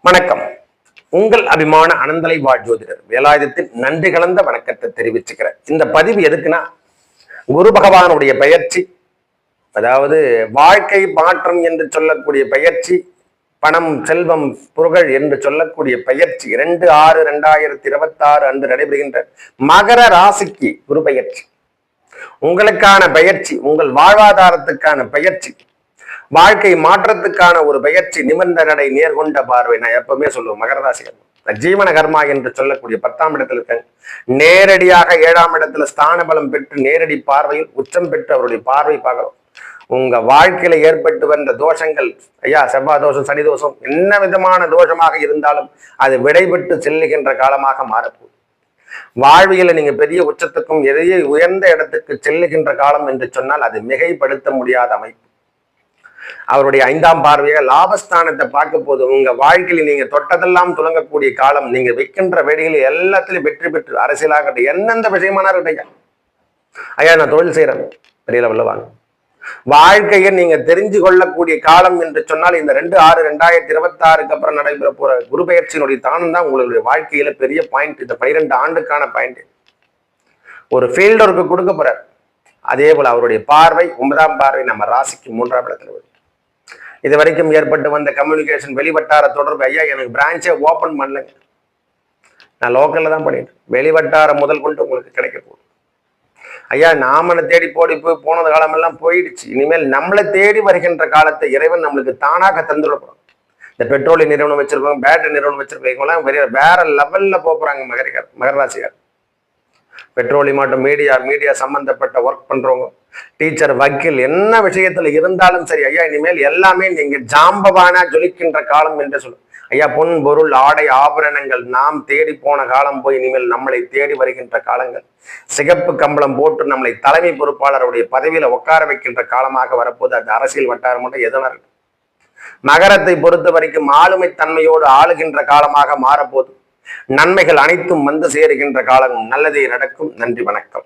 வணக்கம். உங்கள் அபிமான அனந்தலை ஜோதிடர் வேலாயுதத்தின் நன்றி கலந்த வணக்கத்தை தெரிவிச்சுக்கிறேன். இந்த பதிவு எதுக்குன்னா, குரு பகவானுடைய பயிற்சி, அதாவது வாழ்க்கை மாற்றம் என்று சொல்லக்கூடிய பயிற்சி, பணம் செல்வம் புகழ் என்று சொல்லக்கூடிய பயிற்சி 2/6/2026 அன்று நடைபெறுகின்ற மகர ராசிக்கு குரு பயிற்சி உங்களுக்கான பயிற்சி, உங்கள் வாழ்வாதாரத்துக்கான பயிற்சி, வாழ்க்கை மாற்றத்துக்கான ஒரு பயிற்சி, நிமிர்ந்த நடை நேர்கொண்ட பார்வை. நான் எப்பவுமே சொல்லுவேன், மகர ராசி ஜீவன கர்மா என்று சொல்லக்கூடிய 10ஆம் இடத்துல இருக்காங்க. நேரடியாக 7ஆம் இடத்துல ஸ்தான பலம் பெற்று நேரடி பார்வையில் உச்சம் பெற்று அவருடைய பார்வை பார்க்கிறோம். உங்க வாழ்க்கையில ஏற்பட்டு வந்த தோஷங்கள், ஐயா செவ்வாய் தோஷம், சனி தோஷம், என்ன விதமான தோஷமாக இருந்தாலும் அது விடைபெற்று செல்லுகின்ற காலமாக மாறப்போகுது. வாழ்வியல நீங்க பெரிய உச்சத்துக்கும் எதைய உயர்ந்த இடத்துக்கு செல்லுகின்ற காலம் என்று சொன்னால் அது மிகைப்படுத்த முடியாத அமைப்பு. அவருடைய 5ஆம் பார்வையை லாபஸ்தானத்தை பார்க்க போது உங்க வாழ்க்கையில நீங்க தொட்டதெல்லாம் துலங்கக்கூடிய காலம். நீங்க வைக்கின்ற வேலைகளை எல்லாத்திலையும் வெற்றி பெற்று அரசியலாகட்டும், எந்தெந்த விஷயமான இருக்கட்டும், ஐயா நான் தொழில் செய்யறேன், பெரிய லெவல்ல வாங்க. வாழ்க்கையை நீங்க தெரிஞ்சு கொள்ளக்கூடிய காலம் என்று சொன்னால் இந்த 2/6/2026 அப்புறம் நடைபெற போற குரு பயிற்சியினுடைய தானம் தான் உங்களுடைய வாழ்க்கையில பெரிய பாயிண்ட். இந்த 12 ஆண்டுக்கான பாயிண்ட் ஒரு ஃபீல்டு ஒர்க்கு கொடுக்க போறார். அதே போல அவருடைய பார்வை 9ஆம் பார்வை நம்ம ராசிக்கு 3ஆம் இடத்துல வரும். இது வரைக்கும் ஏற்பட்டு வந்த கம்யூனிகேஷன், வெளிவட்டார தொடர்பு, ஐயா எனக்கு பிரான்ச்சே ஓபன் பண்ணலைங்க, நான் லோக்கல்ல தான் பண்ணிட்டு, வெளிவட்டாரம் முதல் கொண்டு உங்களுக்கு கிடைக்க போகுது. ஐயா நாமனை தேடி போனது காலமெல்லாம் போயிடுச்சு, இனிமேல் நம்மளை தேடி வருகின்ற காலத்தை இறைவன் நம்மளுக்கு தானாக தந்துடப்படும். இந்த பெட்ரோலிய நிறுவனம் வச்சிருப்பாங்க, பேட்டரி நிறுவனம் வச்சிருக்கவங்களாம் வேற லெவல்ல போறாங்க. மகர ராசிகார் பெட்ரோலியம் மட்டும் மீடியா சம்பந்தப்பட்ட ஒர்க் பண்றவங்க, டீச்சர், வக்கீல், என்ன விஷயத்துல இருந்தாலும் சரி, ஐயா இனிமேல் எல்லாமே நீங்க ஜாம்பவானா ஜொலிக்கின்ற காலம் என்று சொல்லும். ஐயா பொன் பொருள் ஆடை ஆபரணங்கள் நாம் தேடி போன காலம் போய் இனிமேல் நம்மளை தேடி வருகின்ற காலங்கள். சிகப்பு கம்பளம் போட்டு நம்மளை தலைமை பொறுப்பாளருடைய பதவியில உட்கார வைக்கின்ற காலமாக வரப்போது. அது அரசியல் வட்டாரம் மட்டும் எதுனா இருக்கு. மகரத்தை பொறுத்த வரைக்கும் ஆளுமை தன்மையோடு ஆளுகின்ற காலமாக மாறப்போது. நன்மைகள் அனைத்தும் வந்து சேருகின்ற காலம். நல்லதே நடக்கும். நன்றி, வணக்கம்.